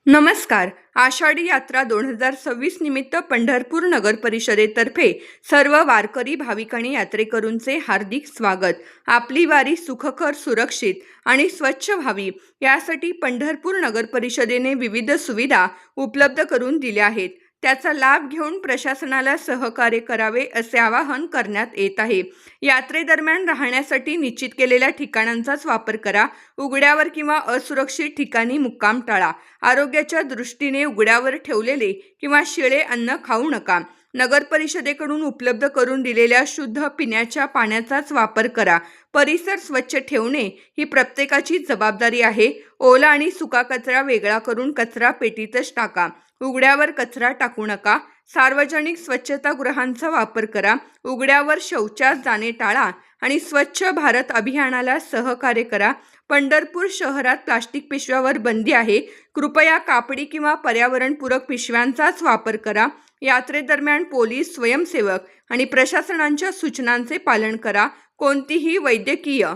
नमस्कार. आषाढी यात्रा 2026 निमित्त पंढरपूर नगर परिषदेतर्फे सर्व वारकरी भाविक आणि यात्रेकरूंचे हार्दिक स्वागत. आपली वारी सुखकर, सुरक्षित आणि स्वच्छ व्हावी यासाठी पंढरपूर नगर परिषदेने विविध सुविधा उपलब्ध करून दिल्या आहेत. त्याचा लाभ घेऊन प्रशासनाला सहकार्य करावे असे आवाहन करण्यात येत आहे. यात्रेदरम्यान राहण्यासाठी निश्चित केलेल्या ठिकाणांचाच वापर करा. उघड्यावर किंवा असुरक्षित ठिकाणी मुक्काम टाळा. आरोग्याच्या दृष्टीने उघड्यावर ठेवलेले किंवा शिळे अन्न खाऊ नका. नगर परिषदेकडून उपलब्ध करून दिलेल्या शुद्ध पिण्याच्या पाण्याचाच वापर करा. परिसर स्वच्छ ठेवणे ही प्रत्येकाची जबाबदारी आहे. ओला आणि सुका कचरा वेगळा करून कचरा पेटीतच टाका. उघड्यावर कचरा टाकू नका. सार्वजनिक स्वच्छतागृहांचा वापर करा. उघड्यावर शौचास जाणे टाळा आणि स्वच्छ भारत अभियानाला सहकार्य करा. पंढरपूर शहरात प्लास्टिक पिशव्यावर बंदी आहे. कृपया कापडी किंवा पर्यावरणपूरक पिशव्यांचाच वापर करा. यात्रेदरम्यान पोलीस, स्वयंसेवक आणि प्रशासनाच्या सूचनांचे पालन करा. कोणतीही वैद्यकीय